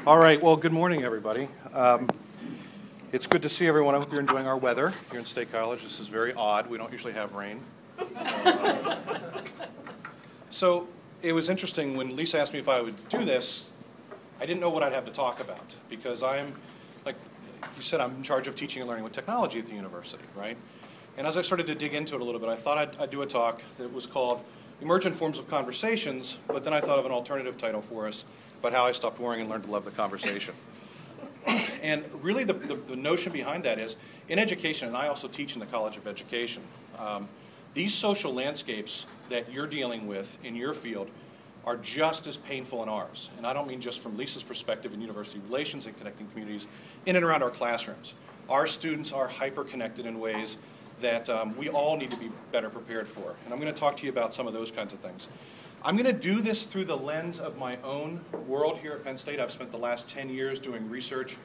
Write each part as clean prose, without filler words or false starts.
All right, well, good morning, everybody. It's good to see everyone. I hope you're enjoying our weather here in State College. This is very odd. We don't usually have rain. So it was interesting when Lisa asked me if I would do this. I didn't know what I'd have to talk about because I'm, like you said, I'm in charge of teaching and learning with technology at the university, right? And as I started to dig into it a little bit, I thought I'd do a talk that was called Emergent Forms of Conversations, but then I thought of an alternative title for us about how I stopped worrying and learned to love the conversation. And really the notion behind that is, in education, and I also teach in the College of Education, these social landscapes that you're dealing with in your field are just as painful in ours. And I don't mean just from Lisa's perspective in university relations and connecting communities in and around our classrooms. Our students are hyper-connected in ways that we all need to be better prepared for. And I'm going to talk to you about some of those kinds of things. I'm going to do this through the lens of my own world here at Penn State. I've spent the last 10 years doing research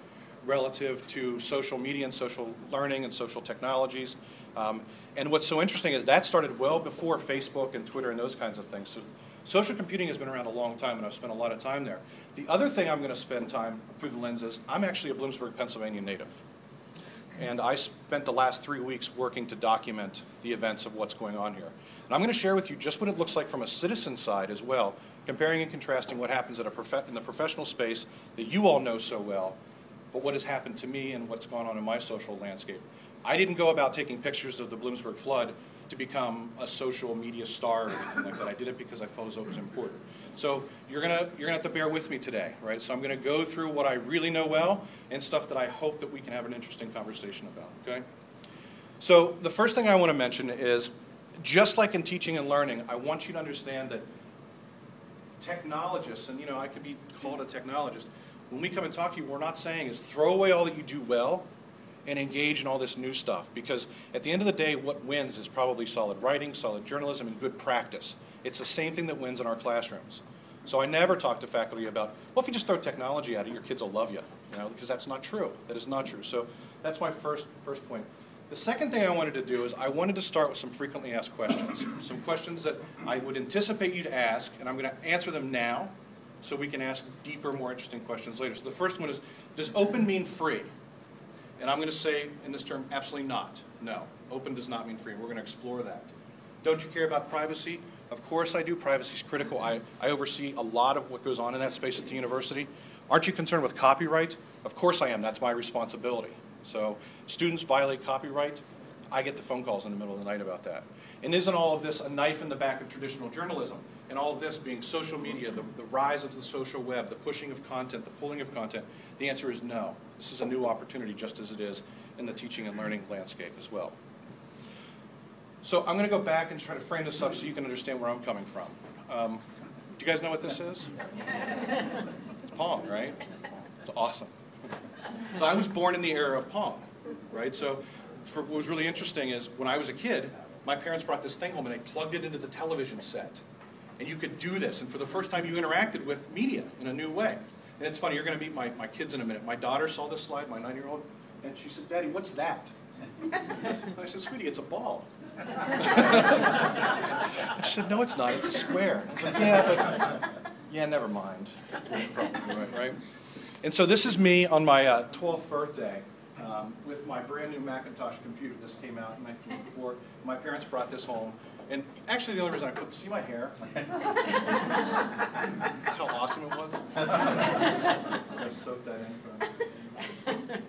relative to social media and social learning and social technologies. And what's so interesting is that started well before Facebook and Twitter and those kinds of things. So social computing has been around a long time, and I've spent a lot of time there. The other thing I'm going to spend time through the lens is I'm actually a Bloomsburg, Pennsylvania native. And I spent the last 3 weeks working to document the events of what's going on here. And I'm going to share with you just what it looks like from a citizen side as well, comparing and contrasting what happens in the professional space that you all know so well, but what has happened to me and what's gone on in my social landscape. I didn't go about taking pictures of the Bloomsburg flood to become a social media star or anything like that. I did it because I felt as though it was important. So you're gonna have to bear with me today, right? So I'm gonna go through what I really know well and stuff that I hope that we can have an interesting conversation about, okay? So the first thing I want to mention is, just like in teaching and learning, I want you to understand that technologists, and I could be called a technologist, when we come and talk to you, what we're not saying is throw away all that you do well and engage in all this new stuff. Because at the end of the day, what wins is probably solid writing, solid journalism, and good practice. It's the same thing that wins in our classrooms. So I never talk to faculty about, well, if you just throw technology at it, your kids will love you, because that's not true. That is not true. So that's my first point. The second thing I wanted to do is I wanted to start with some frequently asked questions. Some questions that I would anticipate you to ask, and I'm going to answer them now so we can ask deeper, more interesting questions later. So the first one is, does open mean free? And I'm going to say in this term, absolutely not. No, open does not mean free. We're going to explore that. Don't you care about privacy? Of course I do. Privacy is critical. I oversee a lot of what goes on in that space at the university. Aren't you concerned with copyright? Of course I am. That's my responsibility. So students violate copyright. I get the phone calls in the middle of the night about that. And isn't all of this a knife in the back of traditional journalism? And all of this being social media, the rise of the social web, the pushing of content, the pulling of content? The answer is no. This is a new opportunity, just as it is in the teaching and learning landscape as well. So I'm going to go back and try to frame this up so you can understand where I'm coming from. Do you guys know what this is? It's Pong, right? It's awesome. So I was born in the era of Pong, right? So what was really interesting is when I was a kid, my parents brought this thing home and they plugged it into the television set. And you could do this, and for the first time you interacted with media in a new way. And it's funny, you're going to meet my kids in a minute. My daughter saw this slide, my 9-year-old, and she said, "Daddy, what's that?" And I said, "Sweetie, it's a ball." She said, "No, it's not, it's a square." I was like, yeah, never mind. Probably right? And so this is me on my 12th birthday with my brand new Macintosh computer. This came out in 1984. My parents brought this home. And actually the only reason I put, see my hair? How awesome it was? I soaked that in.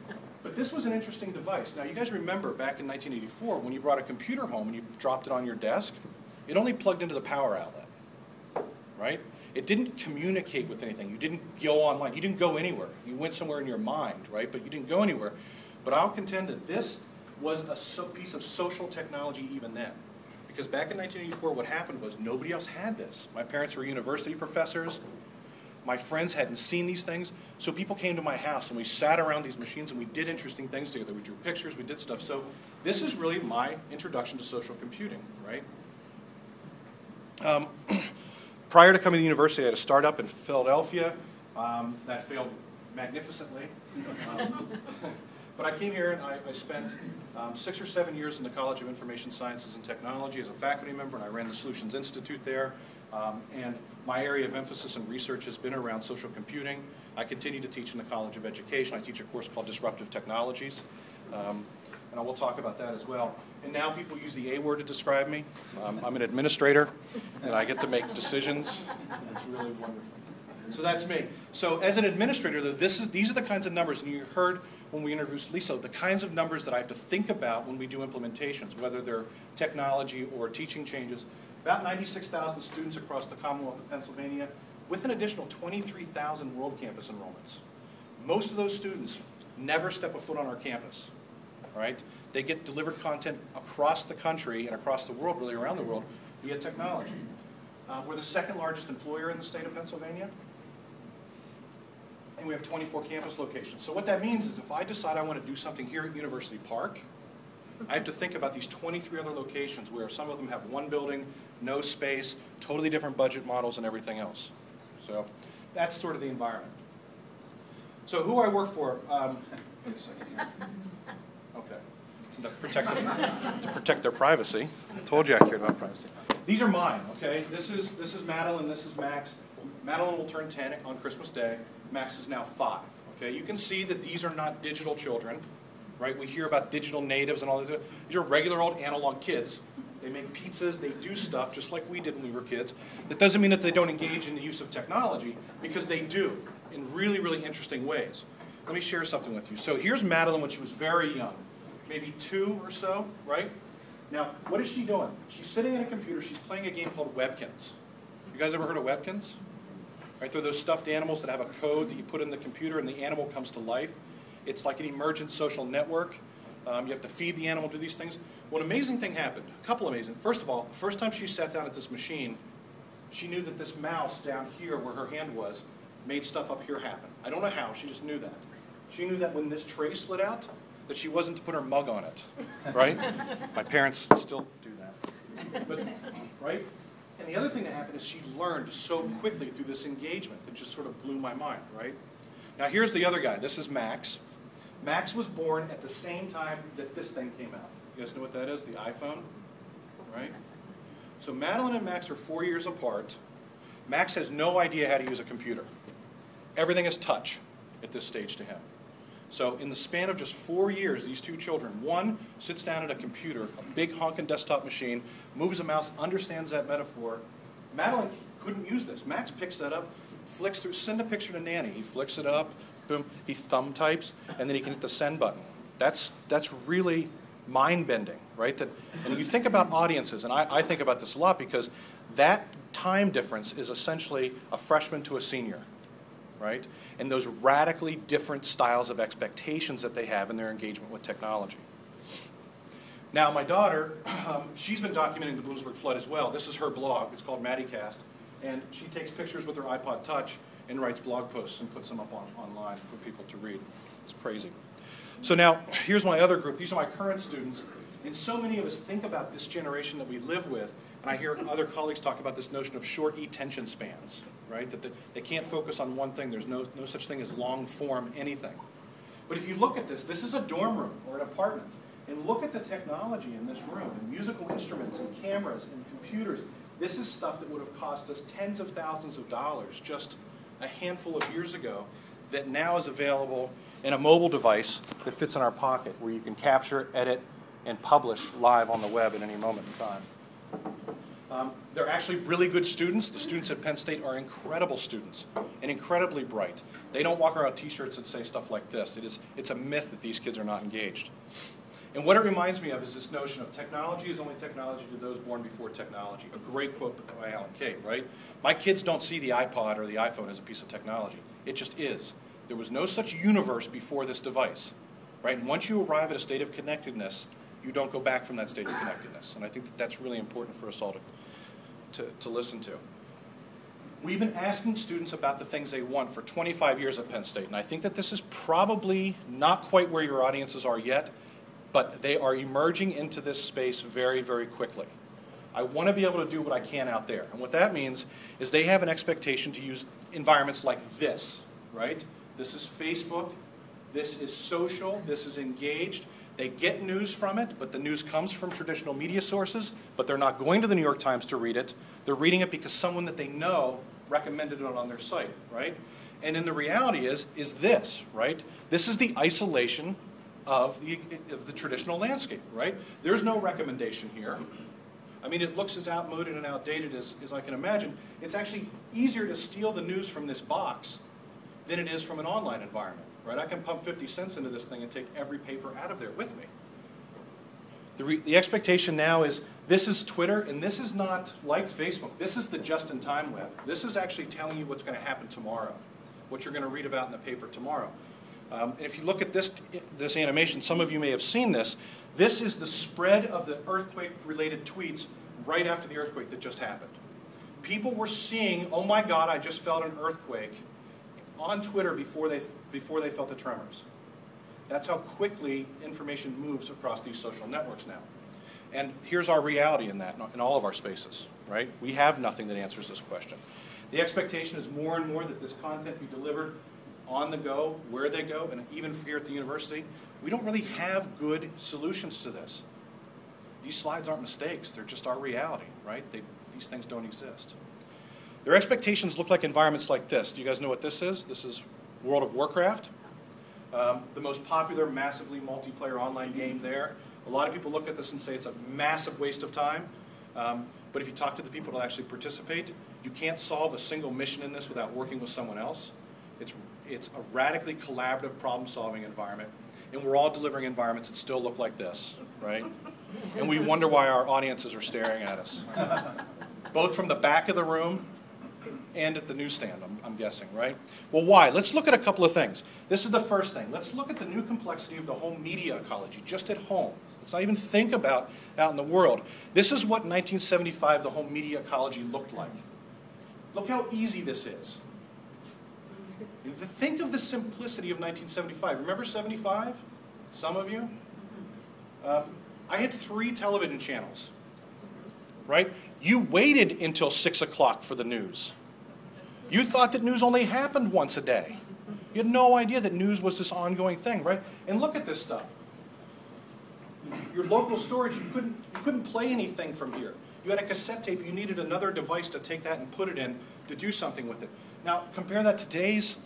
But this was an interesting device. Now you guys remember back in 1984 when you brought a computer home and you dropped it on your desk, it only plugged into the power outlet, right? It didn't communicate with anything. You didn't go online. You didn't go anywhere. You went somewhere in your mind, right? But you didn't go anywhere. But I'll contend that this was a piece of social technology even then. Because back in 1984, what happened was nobody else had this. My parents were university professors. My friends hadn't seen these things. So people came to my house and we sat around these machines and we did interesting things together. We drew pictures, we did stuff. So this is really my introduction to social computing, right? Prior to coming to the university, I had a startup in Philadelphia that failed magnificently. But I came here and I spent 6 or 7 years in the College of Information Sciences and Technology as a faculty member, and I ran the Solutions Institute there. And my area of emphasis and research has been around social computing. I continue to teach in the College of Education. I teach a course called Disruptive Technologies. And I will talk about that as well. And now people use the A word to describe me. I'm an administrator, and I get to make decisions. It's really wonderful. So that's me. So as an administrator, though, these are the kinds of numbers, and you heard when we introduced Lisa, the kinds of numbers that I have to think about when we do implementations, whether they're technology or teaching changes. About 96,000 students across the Commonwealth of Pennsylvania, with an additional 23,000 World Campus enrollments. Most of those students never step a foot on our campus, right? They get delivered content across the country and across the world, really around the world, via technology. We're the second largest employer in the state of Pennsylvania, and we have 24 campus locations. So what that means is if I decide I want to do something here at University Park, I have to think about these 23 other locations where some of them have one building, no space, totally different budget models and everything else. So that's sort of the environment. So who I work for, wait a second here. Okay. To protect their privacy. I told you I cared about privacy. These are mine, okay? This is Madeline, this is Max. Madeline will turn 10 on Christmas Day. Max is now 5, okay? You can see that these are not digital children, right? We hear about digital natives and all this. These are regular old analog kids. They make pizzas, they do stuff just like we did when we were kids. That doesn't mean that they don't engage in the use of technology, because they do in really, really interesting ways. Let me share something with you. So here's Madeline when she was very young, maybe 2 or so, right? Now, what is she doing? She's sitting at a computer, she's playing a game called Webkins. You guys ever heard of Webkins? Right, they're those stuffed animals that have a code that you put in the computer and the animal comes to life. It's like an emergent social network. You have to feed the animal, do these things. Well, an amazing thing happened, a couple amazing. First of all, the first time she sat down at this machine, she knew that this mouse down here where her hand was made stuff up here happen. I don't know how, she just knew that. She knew that when this tray slid out, that she wasn't to put her mug on it, right? My parents still do that. But, right? And the other thing that happened is she learned so quickly through this engagement that just sort of blew my mind, right? Now here's the other guy. This is Max. Max was born at the same time that this thing came out. You guys know what that is? The iPhone, right? So Madeline and Max are 4 years apart. Max has no idea how to use a computer. Everything is touch at this stage to him. So in the span of just 4 years, these two children, one sits down at a computer, a big honking desktop machine, moves a mouse, understands that metaphor. Madeline couldn't use this. Max picks that up, flicks through, send a picture to Nanny. He flicks it up, boom, he thumb types, and then he can hit the send button. That's really mind-bending, right? And you think about audiences, and I think about this a lot because that time difference is essentially a freshman to a senior, right? And those radically different styles of expectations that they have in their engagement with technology. Now, my daughter, she's been documenting the Bloomsburg flood as well. This is her blog. It's called MaddieCast. And she takes pictures with her iPod Touch and writes blog posts and puts them up online for people to read. It's crazy. So now, here's my other group. These are my current students. And so many of us think about this generation that we live with, and I hear other colleagues talk about this notion of short attention spans, right? That they can't focus on one thing. There's no such thing as long-form anything. But if you look at this, this is a dorm room or an apartment. And look at the technology in this room, and musical instruments and cameras and computers. This is stuff that would have cost us tens of thousands of dollars just a handful of years ago that now is available in a mobile device that fits in our pocket where you can capture, edit, and publish live on the web at any moment in time. They're actually really good students. The students at Penn State are incredible students and incredibly bright. They don't walk around with t-shirts that say stuff like this. It's a myth that these kids are not engaged. And what it reminds me of is this notion of technology is only technology to those born before technology. A great quote by Alan Kay, right? My kids don't see the iPod or the iPhone as a piece of technology. It just is. There was no such universe before this device, right? And once you arrive at a state of connectedness, you don't go back from that state of connectedness. And I think that that's really important for us all to listen to. We've been asking students about the things they want for 25 years at Penn State. And I think that this is probably not quite where your audiences are yet, but they are emerging into this space very, very quickly. I want to be able to do what I can out there. And what that means is they have an expectation to use environments like this, right? This is Facebook. This is social. This is engaged. They get news from it, but the news comes from traditional media sources, but they're not going to the New York Times to read it. They're reading it because someone that they know recommended it on their site, right? And then the reality is this, right? This is the isolation of the traditional landscape, right? There's no recommendation here. I mean, it looks as outmoded and outdated as I can imagine. It's actually easier to steal the news from this box than it is from an online environment, right? I can pump 50 cents into this thing and take every paper out of there with me. The expectation now is this is Twitter, and this is not like Facebook. This is the just-in-time web. This is actually telling you what's going to happen tomorrow, what you're going to read about in the paper tomorrow. And if you look at this animation, some of you may have seen this. This is the spread of the earthquake-related tweets right after the earthquake that just happened. People were seeing, oh my God, I just felt an earthquake, on Twitter before they felt the tremors. That's how quickly information moves across these social networks now. And here's our reality in that, in all of our spaces, right? We have nothing that answers this question. The expectation is more and more that this content be delivered on the go, where they go, and even here at the university, we don't really have good solutions to this. These slides aren't mistakes, they're just our reality, right? These things don't exist. Their expectations look like environments like this. Do you guys know what this is? This is World of Warcraft. The most popular, massively multiplayer online game there. A lot of people look at this and say it's a massive waste of time. But if you talk to the people that actually participate, you can't solve a single mission in this without working with someone else. It's a radically collaborative problem-solving environment. And we're all delivering environments that still look like this, right? And we wonder why our audiences are staring at us. Both from the back of the room and at the newsstand, I'm guessing, right? Well, why? Let's look at a couple of things. This is the first thing. Let's look at the new complexity of the home media ecology, just at home. Let's not even think about out in the world. This is what in 1975 the home media ecology looked like. Look how easy this is. Think of the simplicity of 1975. Remember 75? Some of you? I had 3 television channels, right? You waited until 6 o'clock for the news. You thought that news only happened once a day. You had no idea that news was this ongoing thing, right? And look at this stuff. Your local storage, you couldn't play anything from here. You had a cassette tape, you needed another device to take that and put it in to do something with it. Now, compare that to today's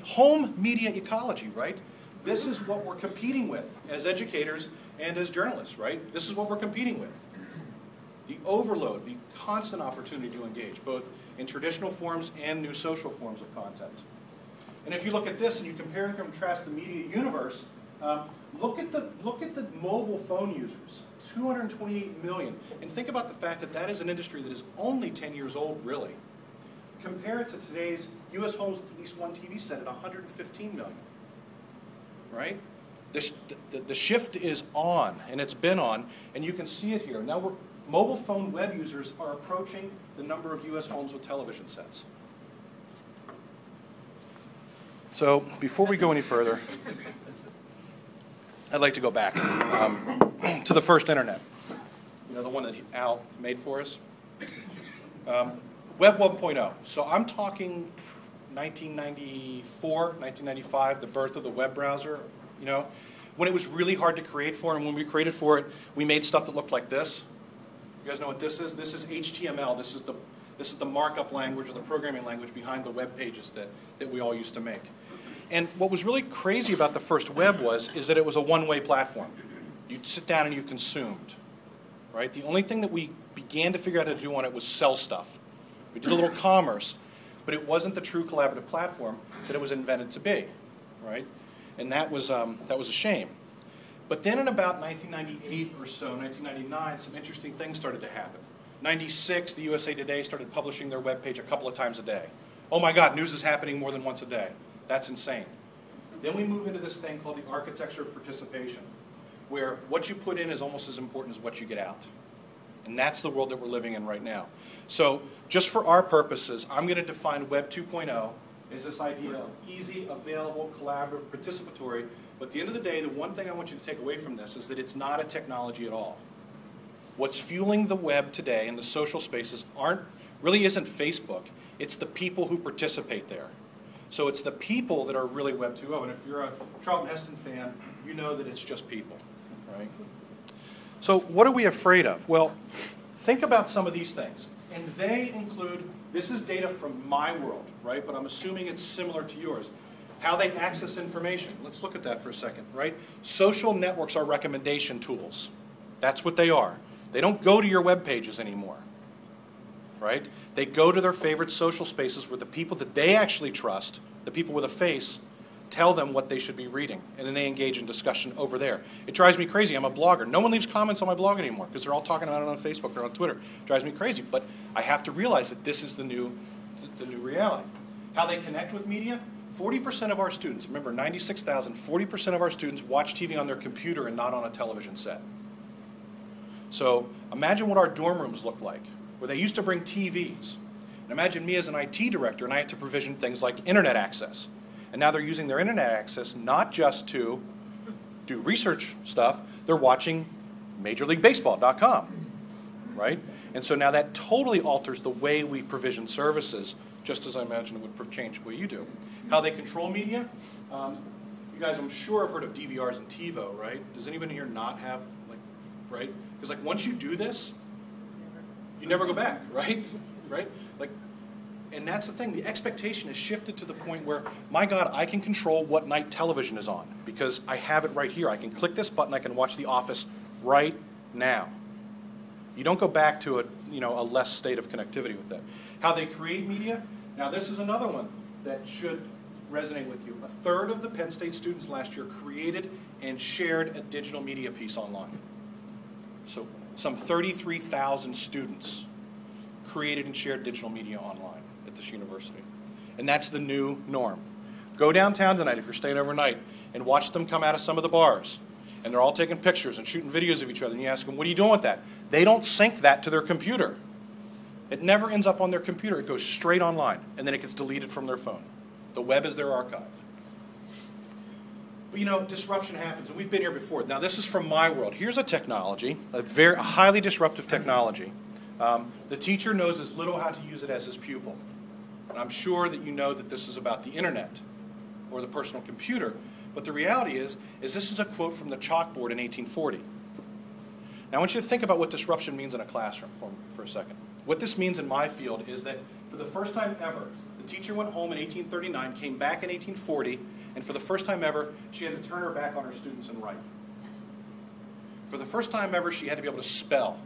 home media ecology, right? This is what we're competing with as educators and as journalists, right? This is what we're competing with. The overload, the constant opportunity to engage, both in traditional forms and new social forms of content. And if you look at this and you compare and contrast the media universe, look at the mobile phone users, 228 million. And think about the fact that that is an industry that is only 10 years old, really. Compare it to today's U.S. homes with at least one TV set at 115 million, right? The shift is on, and it's been on, and you can see it here. Now mobile phone web users are approaching the number of U.S. homes with television sets. So before we go any further, I'd like to go back to the first internet. You know, the one that Al made for us. Web 1.0. So I'm talking 1994, 1995, the birth of the web browser, you know, when it was really hard to create for, and when we created for it, we made stuff that looked like this. You guys know what this is? This is HTML. This is the markup language or the programming language behind the web pages that we all used to make. And what was really crazy about the first web is that it was a one-way platform. You'd sit down and you consumed, right? The only thing that we began to figure out how to do on it was sell stuff. We did a little commerce, but it wasn't the true collaborative platform that it was invented to be, right? And that was a shame. But then in about 1998 or so, 1999, some interesting things started to happen. 96, the USA Today started publishing their webpage a couple of times a day. Oh my God, news is happening more than once a day. That's insane. Then we move into this thing called the architecture of participation, where what you put in is almost as important as what you get out. And that's the world that we're living in right now. So just for our purposes, I'm going to define Web 2.0 as this idea of easy, available, collaborative, participatory. But at the end of the day, the one thing I want you to take away from this is that it's not a technology at all. What's fueling the web today and the social spaces really isn't Facebook. It's the people who participate there. So it's the people that are really Web 2.0. And if you're a Charlton Heston fan, you know that it's just people, right? So what are we afraid of? Well, think about some of these things. And they include, this is data from my world, right? But I'm assuming it's similar to yours. How they access information. Let's look at that for a second, right? Social networks are recommendation tools. That's what they are. They don't go to your web pages anymore, right? They go to their favorite social spaces where the people that they actually trust, the people with a face, tell them what they should be reading, and then they engage in discussion over there. It drives me crazy. I'm a blogger. No one leaves comments on my blog anymore because they're all talking about it on Facebook or on Twitter. It drives me crazy, but I have to realize that this is the new reality. How they connect with media? 40% of our students, remember 96,000, 40% of our students watch TV on their computer and not on a television set. So imagine what our dorm rooms look like, where they used to bring TVs. And imagine me as an IT director, and I had to provision things like internet access. And now they're using their internet access not just to do research stuff, they're watching MajorLeagueBaseball.com, right? And so now that totally alters the way we provision services, just as I imagine it would change the way you do. How they control media? You guys, I'm sure, have heard of DVRs and TiVo, right? Does anybody here not have, like, right? Because like once you do this, you never go back, right? Right? Like, and that's the thing. The expectation is shifted to the point where, my God, I can control what night television is on because I have it right here. I can click this button. I can watch The Office right now. You don't go back to a less state of connectivity with that. How they create media? Now, this is another one that should resonate with you. A third of the Penn State students last year created and shared a digital media piece online. So some 33,000 students created and shared digital media online at this university. And that's the new norm. Go downtown tonight if you're staying overnight and watch them come out of some of the bars. And they're all taking pictures and shooting videos of each other. And you ask them, what are you doing with that? They don't sync that to their computer. It never ends up on their computer. It goes straight online. And then it gets deleted from their phone. The web is their archive. But disruption happens. And we've been here before. Now, this is from my world. Here's a technology, a highly disruptive technology. The teacher knows as little how to use it as his pupil. And I'm sure that you know that this is about the internet or the personal computer. But the reality is this is a quote from the chalkboard in 1840. Now I want you to think about what disruption means in a classroom for a second. What this means in my field is that for the first time ever, the teacher went home in 1839, came back in 1840, and for the first time ever, she had to turn her back on her students and write. For the first time ever, she had to be able to spell.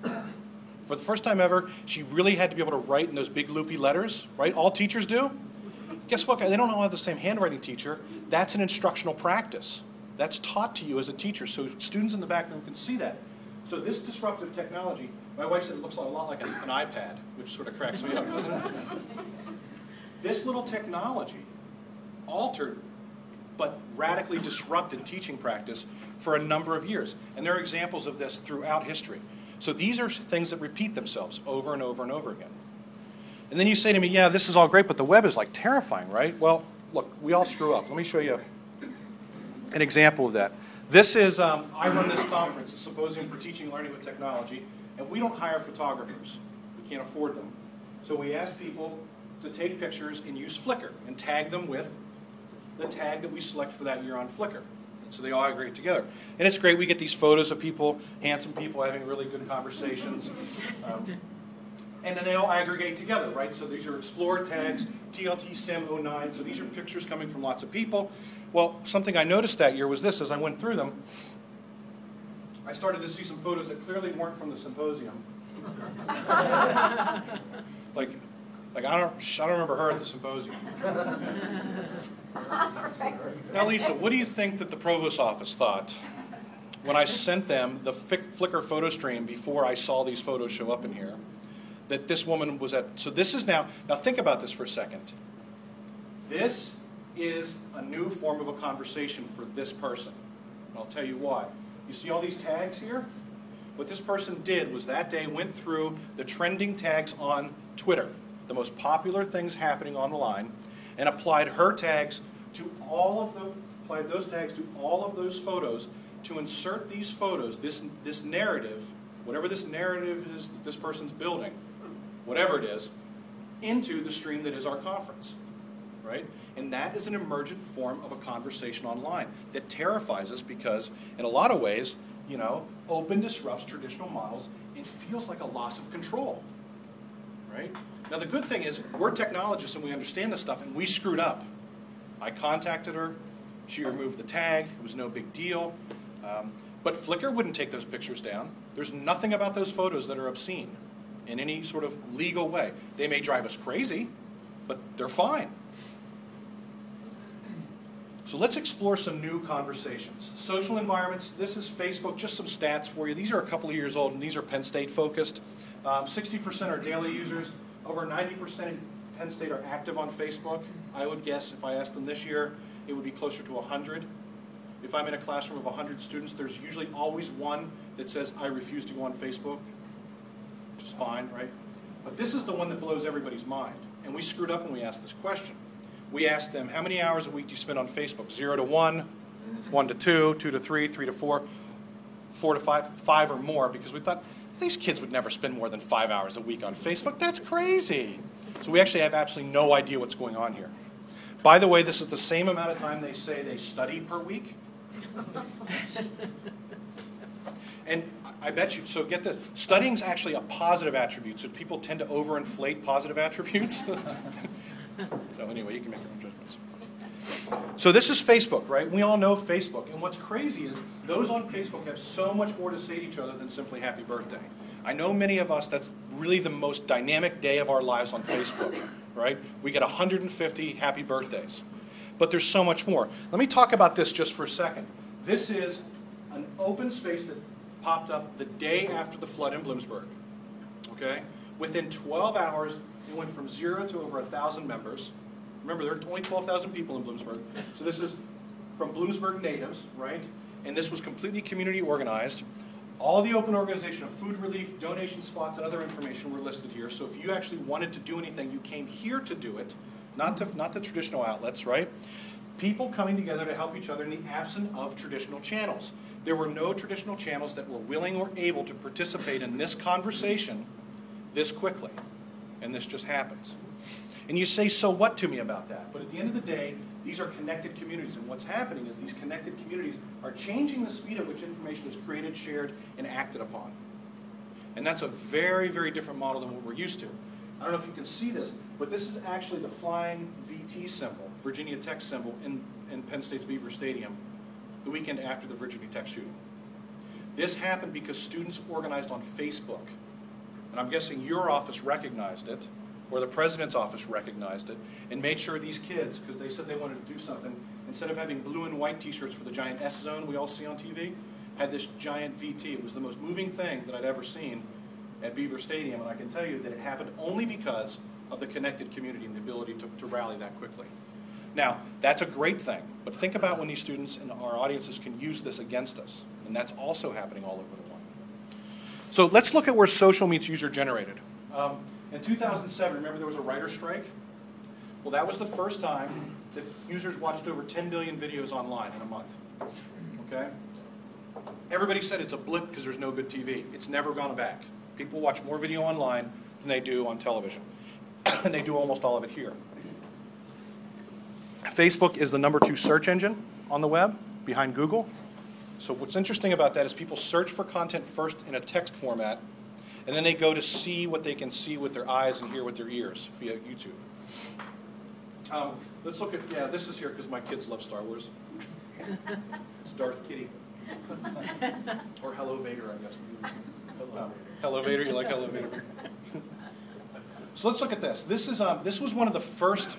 For the first time ever, she really had to be able to write in those big loopy letters, right? All teachers do. Guess what? They don't all have the same handwriting teacher. That's an instructional practice. That's taught to you as a teacher, so students in the back room can see that. So this disruptive technology, my wife said it looks a lot like an iPad, which sort of cracks me up, doesn't it? This little technology altered but radically disrupted teaching practice for a number of years. And there are examples of this throughout history. So these are things that repeat themselves over and over and over again. And then you say to me, yeah, this is all great, but the web is like terrifying, right? Well, look, we all screw up. Let me show you an example of that. This is, I run this conference, a symposium for teaching and learning with technology, and we don't hire photographers. We can't afford them. So we ask people to take pictures and use Flickr and tag them with the tag that we select for that year on Flickr. So they all aggregate together. And it's great. We get these photos of people, handsome people having really good conversations. And then they all aggregate together, right? So these are Explorer tags, TLT Sim 09. So these are pictures coming from lots of people. Well, something I noticed that year was this. As I went through them, I started to see some photos that clearly weren't from the symposium. like I don't remember her at the symposium. Now, Lisa, what do you think that the provost's office thought when I sent them the Flickr photo stream before I saw these photos show up in here? That this woman was at. So this is now think about this for a second. This is a new form of a conversation for this person. And I'll tell you why. You see all these tags here? What this person did was that day went through the trending tags on Twitter, the most popular things happening online, and applied her tags to applied those tags to all of those photos to insert these photos, this narrative, whatever this narrative is that this person's building, whatever it is, into the stream that is our conference, right? And that is an emergent form of a conversation online that terrifies us because, in a lot of ways, you know, open disrupts traditional models and feels like a loss of control, right? Now, the good thing is we're technologists and we understand this stuff, and we screwed up. I contacted her. She removed the tag. It was no big deal. But Flickr wouldn't take those pictures down. There's nothing about those photos that are obscene in any sort of legal way. They may drive us crazy, but they're fine. So let's explore some new conversations. Social environments, this is Facebook, just some stats for you. These are a couple of years old, and these are Penn State focused. 60% are daily users. Over 90% in Penn State are active on Facebook. I would guess if I asked them this year, it would be closer to 100. If I'm in a classroom of 100 students, there's usually always one that says, I refuse to go on Facebook, which is fine, right? But this is the one that blows everybody's mind. And we screwed up when we asked this question. We asked them, how many hours a week do you spend on Facebook? 0 to 1, 1 to 2, 2 to 3, 3 to 4, 4 to 5, 5 or more, because we thought, these kids would never spend more than 5 hours a week on Facebook. That's crazy. So we actually have absolutely no idea what's going on here. By the way, this is the same amount of time they say they study per week. And I bet you, so get this, studying's actually a positive attribute, so people tend to overinflate positive attributes. So anyway, you can make your own judgments. So this is Facebook, right? We all know Facebook. And what's crazy is those on Facebook have so much more to say to each other than simply happy birthday. I know many of us, that's really the most dynamic day of our lives on Facebook, right? We get 150 happy birthdays. But there's so much more. Let me talk about this just for a second. This is an open space that popped up the day after the flood in Bloomsburg. Okay? Within 12 hours, it went from 0 to over 1,000 members. Remember, there are only 12,000 people in Bloomsburg. So this is from Bloomsburg natives, right? And this was completely community organized. All the open organization of food relief, donation spots, and other information were listed here. So if you actually wanted to do anything, you came here to do it, not to traditional outlets, right? People coming together to help each other in the absence of traditional channels. There were no traditional channels that were willing or able to participate in this conversation this quickly. And this just happens. And you say, so what to me about that? But at the end of the day, these are connected communities. And what's happening is these connected communities are changing the speed at which information is created, shared, and acted upon. And that's a very, very different model than what we're used to. I don't know if you can see this, but this is actually the flying VT symbol, Virginia Tech symbol, in Penn State's Beaver Stadium the weekend after the Virginia Tech shooting. This happened because students organized on Facebook. And I'm guessing your office recognized it, or the president's office recognized it, and made sure these kids, because they said they wanted to do something, instead of having blue and white t-shirts for the giant S zone we all see on TV, had this giant VT. It was the most moving thing that I'd ever seen at Beaver Stadium, and I can tell you that it happened only because of the connected community and the ability to rally that quickly. Now, that's a great thing, but think about when these students and our audiences can use this against us, and that's also happening all over the world. So let's look at where social meets user-generated. In 2007, remember there was a writer's strike? Well, that was the first time that users watched over 10 billion videos online in a month. Okay? Everybody said it's a blip because there's no good TV. It's never gone back. People watch more video online than they do on television. And they do almost all of it here. Facebook is the #2 search engine on the web, behind Google. So what's interesting about that is people search for content first in a text format, and then they go to see what they can see with their eyes and hear with their ears via YouTube. Let's look at, yeah, this is here because my kids love Star Wars. It's Darth Kitty. Or Hello Vader, I guess. Hello Vader, you like Hello Vader? So let's look at this. This was one of the first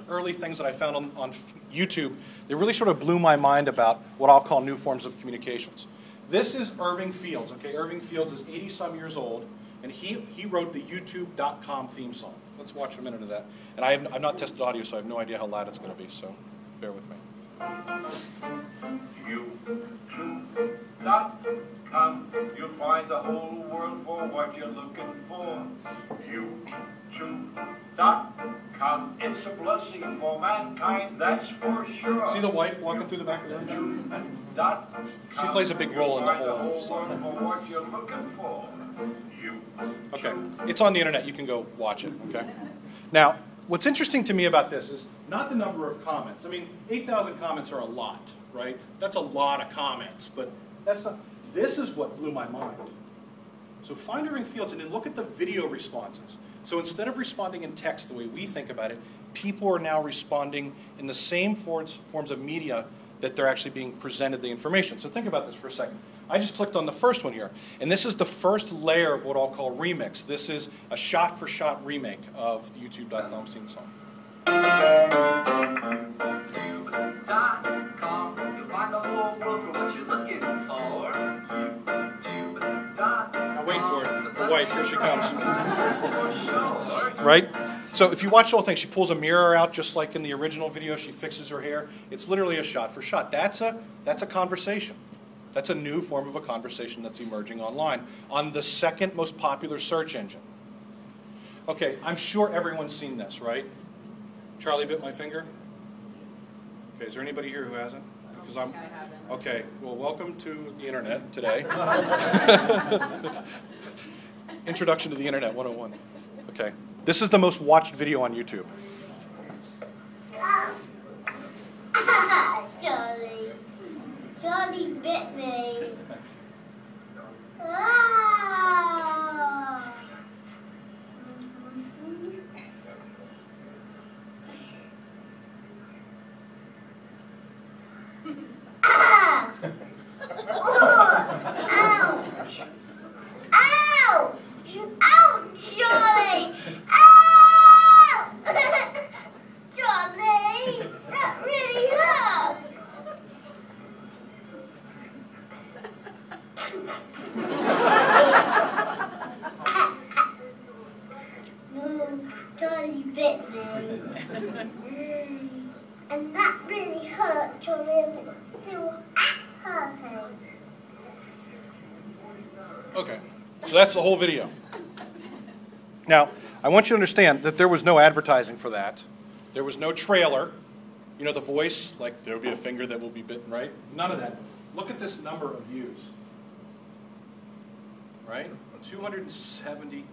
early things that I found on YouTube that really sort of blew my mind about what I'll call new forms of communications. This is Irving Fields. Okay, Irving Fields is 80-some years old, and he wrote the YouTube.com theme song. Let's watch a minute of that. And I've not tested audio, so I have no idea how loud it's going to be. So bear with me. YouTube.com, you'll find the whole world for what you're looking for. YouTube.com, it's a blessing for mankind, that's for sure. See the wife walking through the back of the room? She plays a big role in the whole song. For what you're looking for. Okay, it's on the internet. You can go watch it. Okay. Now, what's interesting to me about this is not the number of comments. I mean, 8,000 comments are a lot, right? That's a lot of comments, but that's not, this is what blew my mind. So find Irving Fields and then look at the video responses. So instead of responding in text the way we think about it, people are now responding in the same forms of media that they're actually being presented the information. So think about this for a second. I just clicked on the first one here, and this is the first layer of what I'll call remix. This is a shot-for-shot remake of the YouTube.com theme song. YouTube.com, you'll find the whole world for what you're looking for. YouTube.com. Now wait for it. The wife, here she comes. For sure. Right? So if you watch the whole thing, she pulls a mirror out just like in the original video. She fixes her hair. It's literally a shot for shot. That's a conversation. That's a new form of a conversation that's emerging online on the second most popular search engine. Okay, I'm sure everyone's seen this, right? Charlie bit my finger? Okay, is there anybody here who hasn't? Because I'm okay. Well, welcome to the internet today. Introduction to the Internet 101. Okay. This is the most watched video on YouTube. Charlie bit me. Ah. Ah. Oh. Ouch. Ouch. Ouch, Charlie. Ow! Charlie, that really hurt. No, Charlie bit me. And that really hurt, Charlie, and it's still hurting. Okay, so that's the whole video. Now, I want you to understand that there was no advertising for that. There was no trailer. You know, the voice, like there will be a finger that will be bitten, right? None of that. Look at this number of views. Right? 270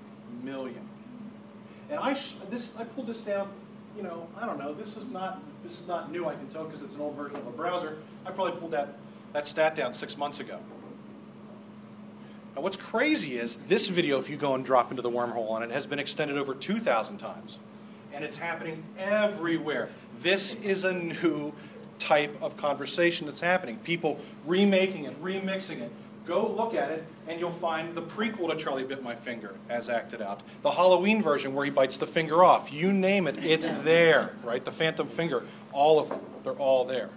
million. And I pulled this down, you know, I don't know, this is not new, I can tell, because it's an old version of a browser. I probably pulled that stat down 6 months ago. Now what's crazy is this video, if you go and drop into the wormhole on it, has been extended over 2,000 times. And it's happening everywhere. This is a new type of conversation that's happening. People remaking it, remixing it. Go look at it, and you'll find the prequel to Charlie Bit My Finger as acted out. The Halloween version where he bites the finger off. You name it, it's there, right? The Phantom Finger, all of them. They're all there.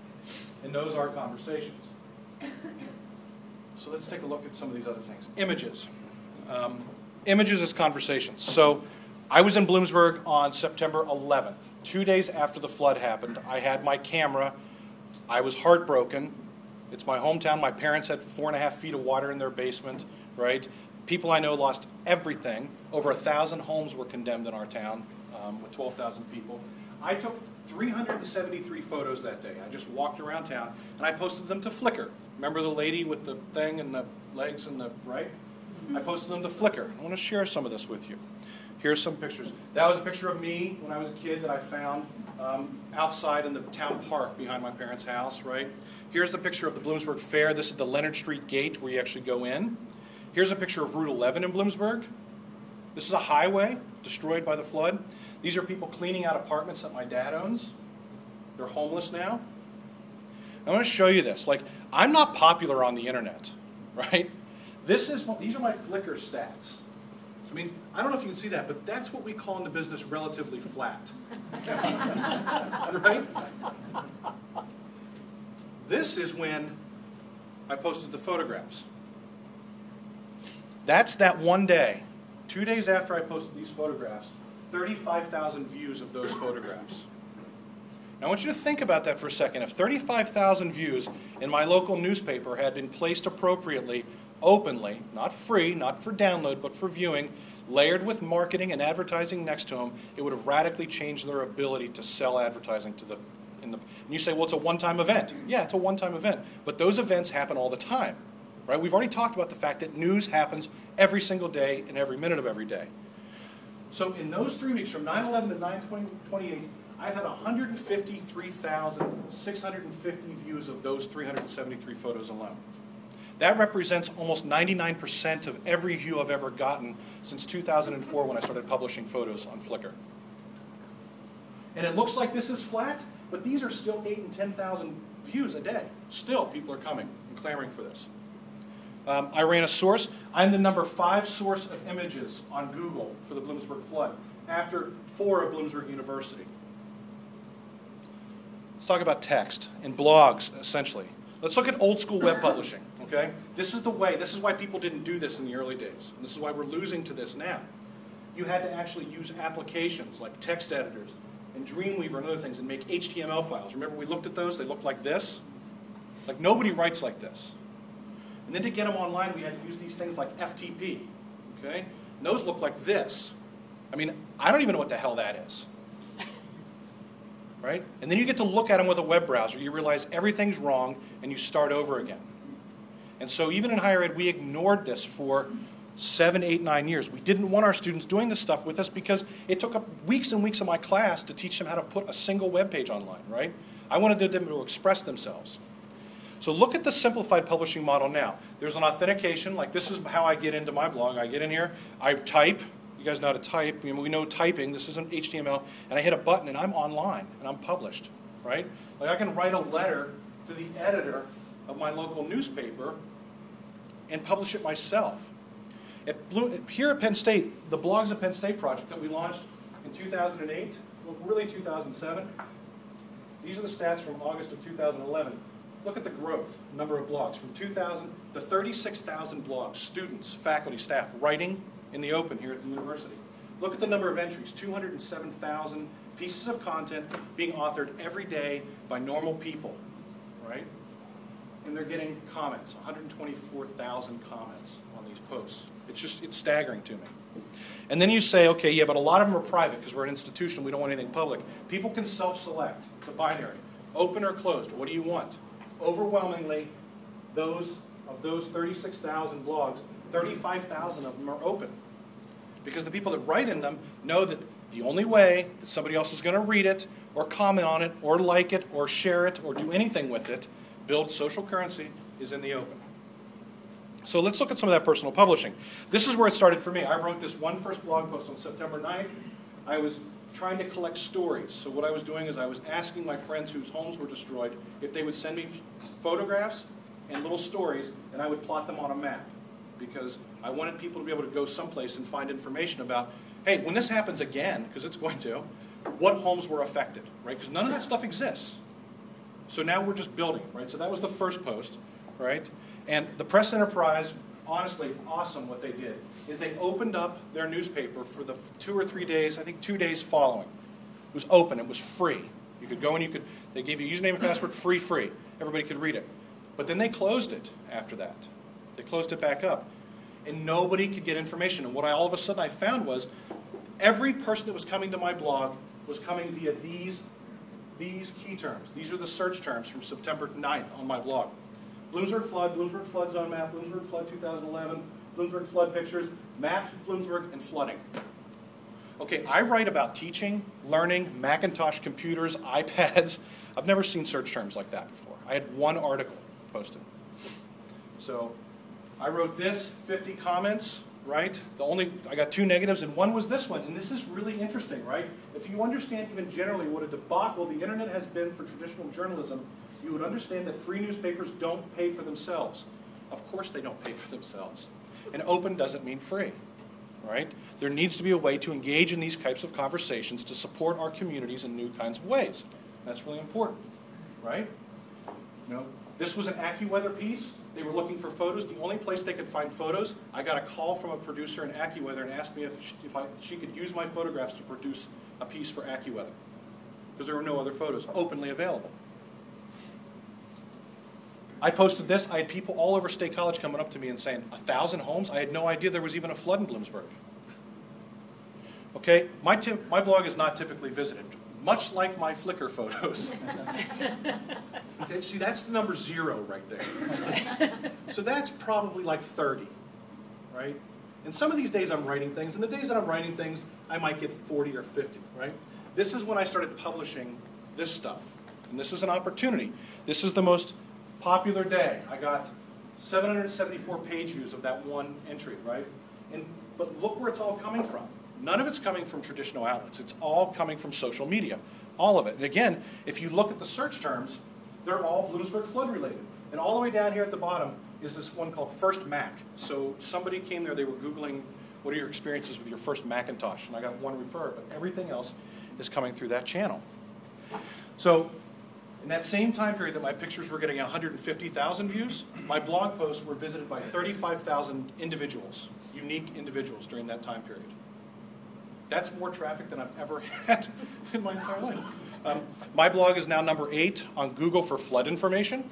And those are conversations. So let's take a look at some of these other things. Images. Images as conversations. So I was in Bloomsburg on September 11th. 2 days after the flood happened, I had my camera. I was heartbroken. It's my hometown. My parents had 4.5 feet of water in their basement, right? People I know lost everything. Over 1,000 homes were condemned in our town with 12,000 people. I took 373 photos that day. I just walked around town, and I posted them to Flickr. Remember the lady with the thing and the legs and the, right? I posted them to Flickr. I want to share some of this with you. Here's some pictures. That was a picture of me when I was a kid that I found outside in the town park behind my parents' house, right? Here's the picture of the Bloomsburg Fair. This is the Leonard Street gate where you actually go in. Here's a picture of Route 11 in Bloomsburg. This is a highway destroyed by the flood. These are people cleaning out apartments that my dad owns. They're homeless now. I want to show you this. Like, I'm not popular on the internet, right? These are my Flickr stats. I mean, I don't know if you can see that, but that's what we call in the business relatively flat. Right? This is when I posted the photographs. That's that one day. 2 days after I posted these photographs, 35,000 views of those photographs. Now I want you to think about that for a second. If 35,000 views in my local newspaper had been placed appropriately, openly, not free, not for download, but for viewing, layered with marketing and advertising next to them, it would have radically changed their ability to sell advertising to the. And you say, well, it's a one-time event. Yeah, it's a one-time event, but those events happen all the time, right? We've already talked about the fact that news happens every single day and every minute of every day. So in those 3 weeks, from 9/11 to 9/28, I've had 153,650 views of those 373 photos alone. That represents almost 99% of every view I've ever gotten since 2004 when I started publishing photos on Flickr. And it looks like this is flat, but these are still 8,000 and 10,000 views a day. Still, people are coming and clamoring for this. I ran a source. I'm the number 5 source of images on Google for the Bloomsburg flood, after 4 of Bloomsburg University. Let's talk about text and blogs, essentially. Let's look at old school web publishing, okay? This is the way, this is why people didn't do this in the early days. And this is why we're losing to this now. You had to actually use applications like text editors and Dreamweaver and other things and make HTML files. Remember we looked at those? They looked like this. Like nobody writes like this. And then to get them online, we had to use these things like FTP, okay? And those look like this. I mean, I don't even know what the hell that is. Right? And then you get to look at them with a web browser. You realize everything's wrong, and you start over again. And so even in higher ed, we ignored this for 7, 8, 9 years. We didn't want our students doing this stuff with us because it took up weeks and weeks of my class to teach them how to put a single web page online, right? I wanted them to express themselves. So look at the simplified publishing model now. There's an authentication, like this is how I get into my blog. I get in here, I type. You guys know how to type. I mean, we know typing. This isn't HTML. And I hit a button, and I'm online, and I'm published, right? Like I can write a letter to the editor of my local newspaper and publish it myself. Here at Penn State, the Blogs at Penn State project that we launched in 2008, well, really 2007, these are the stats from August of 2011. Look at the growth, number of blogs. From 2000 to 36,000 blogs, students, faculty, staff, writing in the open here at the university. Look at the number of entries, 207,000 pieces of content being authored every day by normal people, right? And they're getting comments, 124,000 comments on these posts. It's staggering to me. And then you say, okay, yeah, but a lot of them are private because we're an institution, we don't want anything public. People can self-select. It's a binary. Open or closed, what do you want? Overwhelmingly, of those 36,000 blogs, 35,000 of them are open. Because the people that write in them know that the only way that somebody else is going to read it or comment on it or like it or share it or do anything with it, build social currency, is in the open. So let's look at some of that personal publishing. This is where it started for me. I wrote this one first blog post on September 9th. I was trying to collect stories. So what I was doing is I was asking my friends whose homes were destroyed if they would send me photographs and little stories, and I would plot them on a map. Because I wanted people to be able to go someplace and find information about, hey, when this happens again, because it's going to, what homes were affected, right? Because none of that stuff exists. So now we're just building, right? So that was the first post, right? And the Press Enterprise, honestly, awesome what they did, is they opened up their newspaper for the 2 or 3 days, I think 2 days following. It was open, it was free. You could go and they gave you a username and password, free. Everybody could read it. But then they closed it after that. They closed it back up. And nobody could get information. And what all of a sudden I found was every person that was coming to my blog was coming via these key terms. These are the search terms from September 9th on my blog. Bloomsburg flood zone map, Bloomsburg flood 2011, Bloomsburg flood pictures, maps of Bloomsburg, and flooding. Okay, I write about teaching, learning, Macintosh computers, iPads. I've never seen search terms like that before. I had one article posted. So I wrote this, 50 comments, right? I got 2 negatives, and one was this one. And this is really interesting, right? If you understand even generally what a debacle the internet has been for traditional journalism, you would understand that free newspapers don't pay for themselves. Of course they don't pay for themselves. And open doesn't mean free, right? There needs to be a way to engage in these types of conversations to support our communities in new kinds of ways. That's really important, right? This was an AccuWeather piece. They were looking for photos. The only place they could find photos, I got a call from a producer in AccuWeather and asked me if she could use my photographs to produce a piece for AccuWeather. Because there were no other photos openly available. I posted this. I had people all over State College coming up to me and saying, 1,000 homes? I had no idea there was even a flood in Bloomsburg. Okay, my blog is not typically visited, much like my Flickr photos. Okay, see, that's the number 0 right there. So that's probably like 30, right? And some of these days I'm writing things, and the days that I'm writing things, I might get 40 or 50, right? This is when I started publishing this stuff. And this is an opportunity. This is the most popular day. I got 774 page views of that one entry, right? But look where it's all coming from. None of it's coming from traditional outlets. It's all coming from social media, all of it. And again, if you look at the search terms, they're all Bloomsburg flood related. And all the way down here at the bottom is this one called First Mac. So somebody came there, they were Googling, what are your experiences with your first Macintosh? And I got one refer, but everything else is coming through that channel. So in that same time period that my pictures were getting 150,000 views, my blog posts were visited by 35,000 individuals, unique individuals during that time period. That's more traffic than I've ever had in my entire life. My blog is now number 8 on Google for flood information.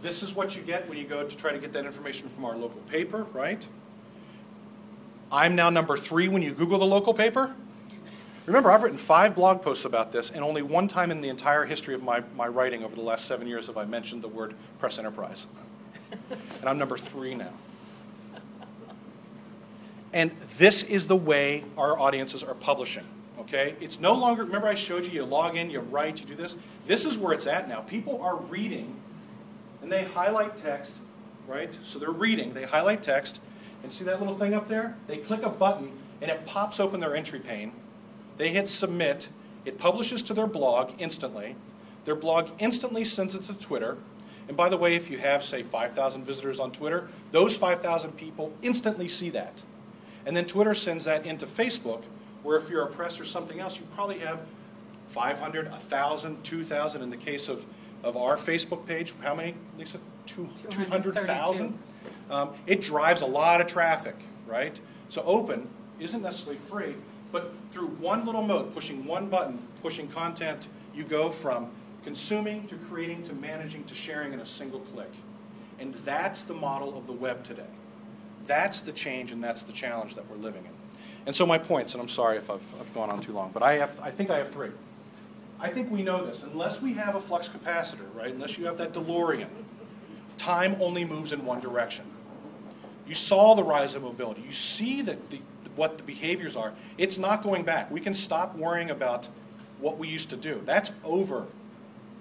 This is what you get when you go to try to get that information from our local paper, right? I'm now number 3 when you Google the local paper. Remember, I've written 5 blog posts about this, and only one time in the entire history of my writing over the last 7 years have I mentioned the word press enterprise. And I'm number 3 now. And this is the way our audiences are publishing, okay? It's no longer, remember I showed you, you log in, you write, you do this. This is where it's at now. People are reading, and they highlight text, right? So they're reading, they highlight text, and see that little thing up there? They click a button, and it pops open their entry pane. They hit submit. It publishes to their blog instantly. Their blog instantly sends it to Twitter. And by the way, if you have, say, 5,000 visitors on Twitter, those 5,000 people instantly see that. And then Twitter sends that into Facebook, where if you're a press or something else, you probably have 500, 1,000, 2,000. In the case of our Facebook page, how many, Lisa? 200,000? It drives a lot of traffic, right? So open isn't necessarily free, but through one little mode, pushing one button, pushing content, you go from consuming to creating to managing to sharing in a single click. And that's the model of the web today. That's the change and that's the challenge that we're living in. And so my points, and I'm sorry if I've gone on too long, but I think I have 3. I think we know this. Unless we have a flux capacitor, right, unless you have that DeLorean, time only moves in one direction. You saw the rise of mobility. You see that what the behaviors are. It's not going back. We can stop worrying about what we used to do. That's over.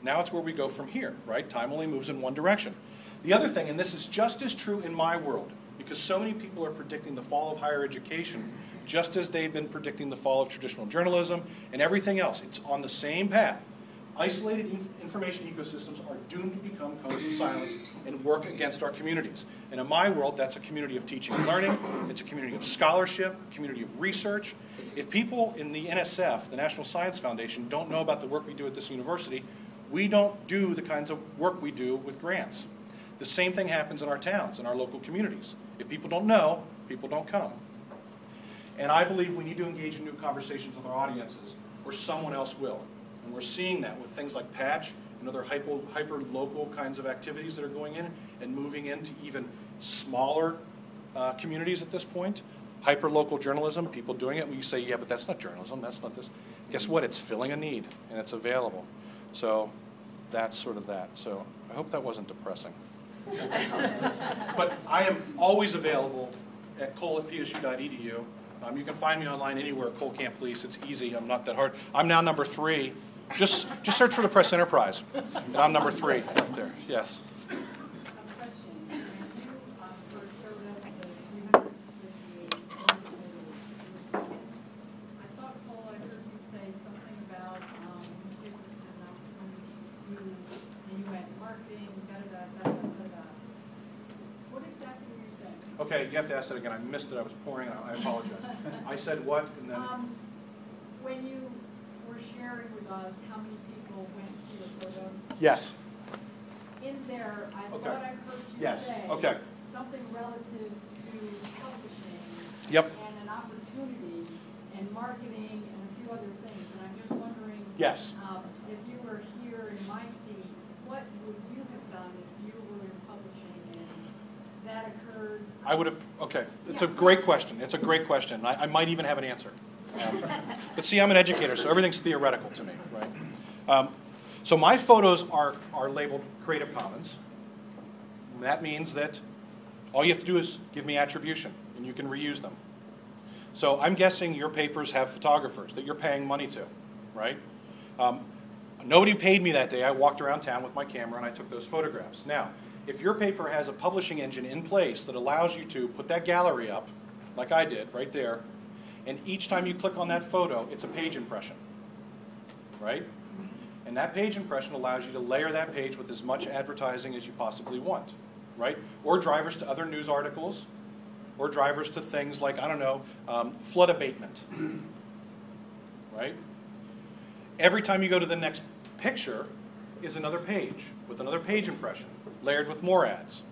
Now it's where we go from here, right? Time only moves in one direction. The other thing, and this is just as true in my world, because so many people are predicting the fall of higher education, just as they've been predicting the fall of traditional journalism and everything else. It's on the same path. Isolated information ecosystems are doomed to become cones of silence and work against our communities. And in my world, that's a community of teaching and learning. It's a community of scholarship, a community of research. If people in the NSF, the National Science Foundation, don't know about the work we do at this university, we don't do the kinds of work we do with grants. The same thing happens in our towns, in our local communities. If people don't know, people don't come. And I believe we need to engage in new conversations with our audiences, or someone else will. And we're seeing that with things like Patch and other hyper-local kinds of activities that are going in and moving into even smaller communities at this point. Hyper-local journalism, people doing it, when you say, yeah, but that's not journalism, that's not this. Guess what? It's filling a need, and it's available. So that's sort of that. So I hope that wasn't depressing. But I am always available at cole@psu.edu. You can find me online anywhere, Cole Camp Police. It's easy. I'm not that hard. I'm now number 3. Just search for the Press Enterprise. And I'm number 3 up there. Yes. Okay, you have to ask that again. I missed it. I was pouring out. I apologize. I said what? And then when you were sharing with us how many people went to the photos. Yes. In there, I Okay. thought I heard you Yes. say Okay. something relative to publishing. Yep. And an opportunity and marketing and a few other things. And I'm just wondering. Yes. If you were here in my seat, what would you have done if you were in publishing and that occurred? I would have, okay. It's a great question. It's a great question. I might even have an answer. But see, I'm an educator, so everything's theoretical to me, right? So my photos are labeled Creative Commons. And that means that all you have to do is give me attribution, and you can reuse them. So I'm guessing your papers have photographers that you're paying money to, right? Nobody paid me that day. I walked around town with my camera and I took those photographs. Now, if your paper has a publishing engine in place that allows you to put that gallery up, like I did right there, and each time you click on that photo, it's a page impression, right? And that page impression allows you to layer that page with as much advertising as you possibly want, right? Or drivers to other news articles, or drivers to things like, I don't know, flood abatement, right? Every time you go to the next picture is another page with another page impression, layered with more ads,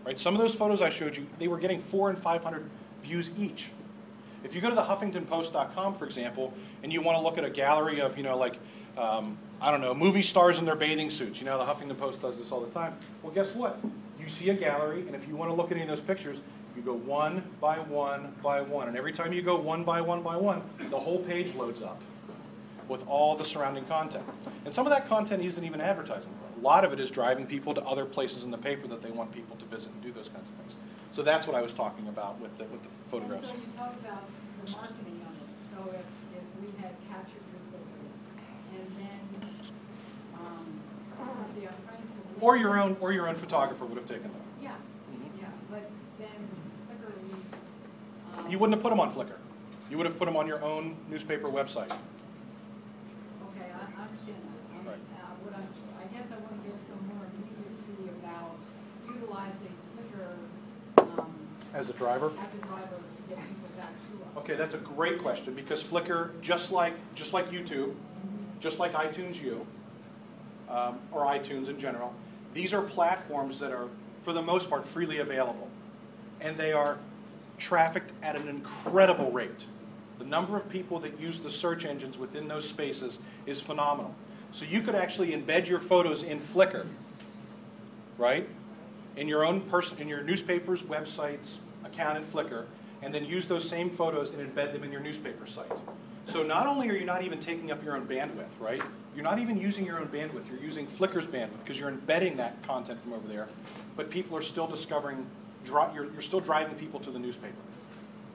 right? Some of those photos I showed you, they were getting 400 and 500 views each. If you go to the HuffingtonPost.com, for example, and you want to look at a gallery of, I don't know, movie stars in their bathing suits. You know, the Huffington Post does this all the time. Well, guess what? You see a gallery, and if you want to look at any of those pictures, you go one by one by one. And every time you go one by one by one, the whole page loads up with all the surrounding content. And some of that content isn't even advertising. A lot of it is driving people to other places in the paper that they want people to visit and do those kinds of things. So that's what I was talking about with the photographs. And so you talk about the marketing of it. So if we had captured your photos, and then, let's see, I'm trying to. Or your own photographer would have taken them. Yeah, yeah, but then Flickr, You wouldn't have put them on Flickr. You would have put them on your own newspaper website. okay, I understand that. Right. I guess I want to get some more immediacy about utilizing Flickr As a driver? as a driver to get people back to us. Okay, that's a great question because Flickr, just like YouTube, just like iTunes U, or iTunes in general, these are platforms that are, for the most part, freely available. And they are trafficked at an incredible rate. The number of people that use the search engines within those spaces is phenomenal. So you could actually embed your photos in Flickr, right? In your own in your newspaper's website's account in Flickr, and then use those same photos and embed them in your newspaper site. So not only are you not even taking up your own bandwidth, right? You're not even using your own bandwidth. You're using Flickr's bandwidth because you're embedding that content from over there. But people are still discovering, you're still driving people to the newspaper,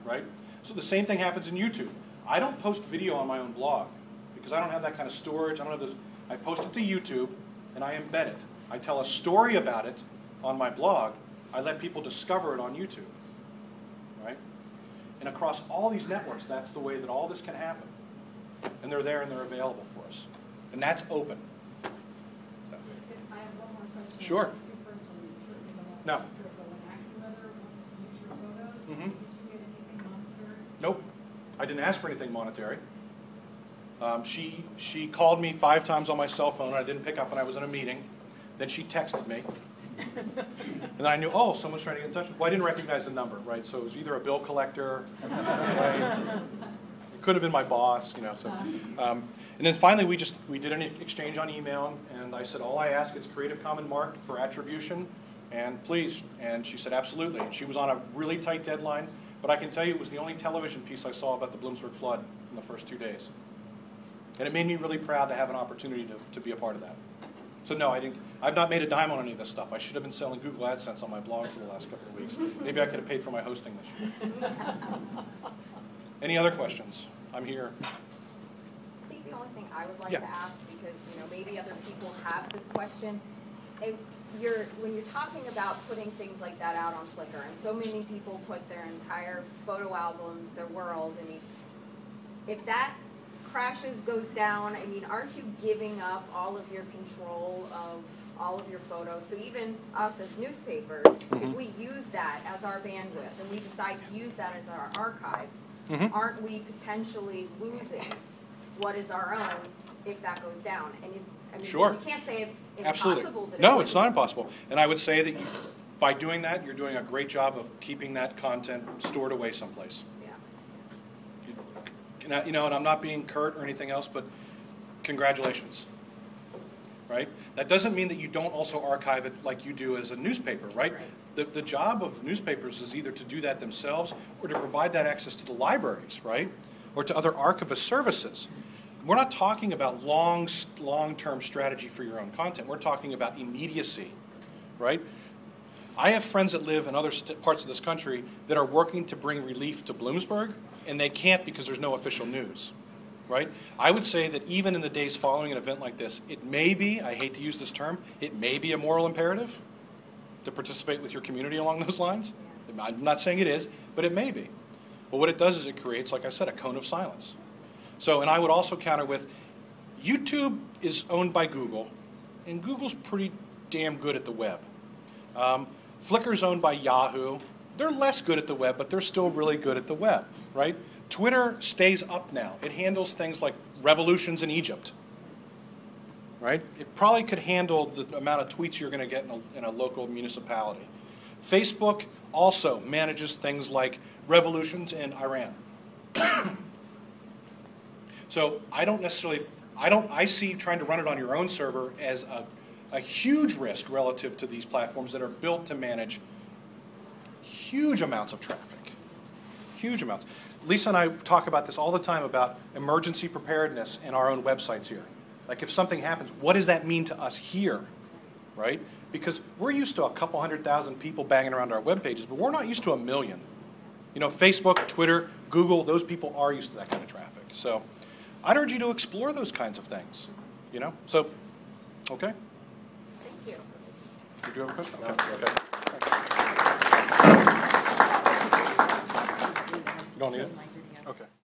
right? So the same thing happens in YouTube. I don't post video on my own blog because I don't have that kind of storage. I don't have those. I post it to YouTube and I embed it. I tell a story about it on my blog. I let people discover it on YouTube, right? And across all these networks, that's the way that all this can happen. And they're there and they're available for us. And that's open. I have one more question. Sure. It's too personal. You certainly don't want to No. answer it, but when AccuWeather wanted to use your photos, Mhm. did you get anything monetary? Nope. I didn't ask for anything monetary. She called me 5 times on my cell phone. I didn't pick up when I was in a meeting. Then she texted me. And then I knew, oh, someone's trying to get in touch with me. Well, I didn't recognize the number, right? So it was either a bill collector, right? It could have been my boss, you know. So, and then finally, we did an exchange on email, and I said, all I ask is Creative Commons marked for attribution, and please. And she said, absolutely. And she was on a really tight deadline, but I can tell you it was the only television piece I saw about the Bloomsburg flood in the first 2 days. And it made me really proud to have an opportunity to be a part of that. So no, I've not made a dime on any of this stuff. I should have been selling Google AdSense on my blog for the last couple of weeks. Maybe I could have paid for my hosting this year. Any other questions? I'm here. I think the only thing I would like Yeah. to ask, because maybe other people have this question, when you're talking about putting things like that out on Flickr, and so many people put their entire photo albums, their world, if that crashes, goes down, aren't you giving up all of your control of all of your photos? So even us as newspapers, if we use that as our bandwidth and we decide to use that as our archives, aren't we potentially losing what is our own if that goes down? And Sure. You can't say it's Absolutely. impossible. That No, it's not impossible. And I would say that by doing that, you're doing a great job of keeping that content stored away someplace. Yeah. And I'm not being curt or anything else, but congratulations, right? That doesn't mean that you don't also archive it like you do as a newspaper, right? The job of newspapers is either to do that themselves or to provide that access to the libraries, right? Or to other archivist services. We're not talking about long-term strategy for your own content. We're talking about immediacy, right? I have friends that live in other parts of this country that are working to bring relief to Bloomsburg, and they can't because there's no official news, right? I would say that even in the days following an event like this, it may be, I hate to use this term, it may be a moral imperative to participate with your community along those lines. I'm not saying it is, but it may be. But what it does is it creates, like I said, a cone of silence. So, and I would also counter with, YouTube is owned by Google, and Google's pretty damn good at the web. Flickr's owned by Yahoo. They're less good at the web, but they're still really good at the web, right? Twitter stays up now. It handles things like revolutions in Egypt, right? It probably could handle the amount of tweets you're going to get in a local municipality. Facebook also manages things like revolutions in Iran. So I see trying to run it on your own server as a huge risk relative to these platforms that are built to manage huge amounts of traffic. Huge amounts. Lisa and I talk about this all the time about emergency preparedness in our own websites here. Like if something happens, what does that mean to us here, right? Because we're used to a couple 100,000 people banging around our web pages, but we're not used to 1 million. You know, Facebook, Twitter, Google, those people are used to that kind of traffic. So I'd urge you to explore those kinds of things, you know? So, okay? Thank you. Did you have a question? Okay. You don't need it? Okay.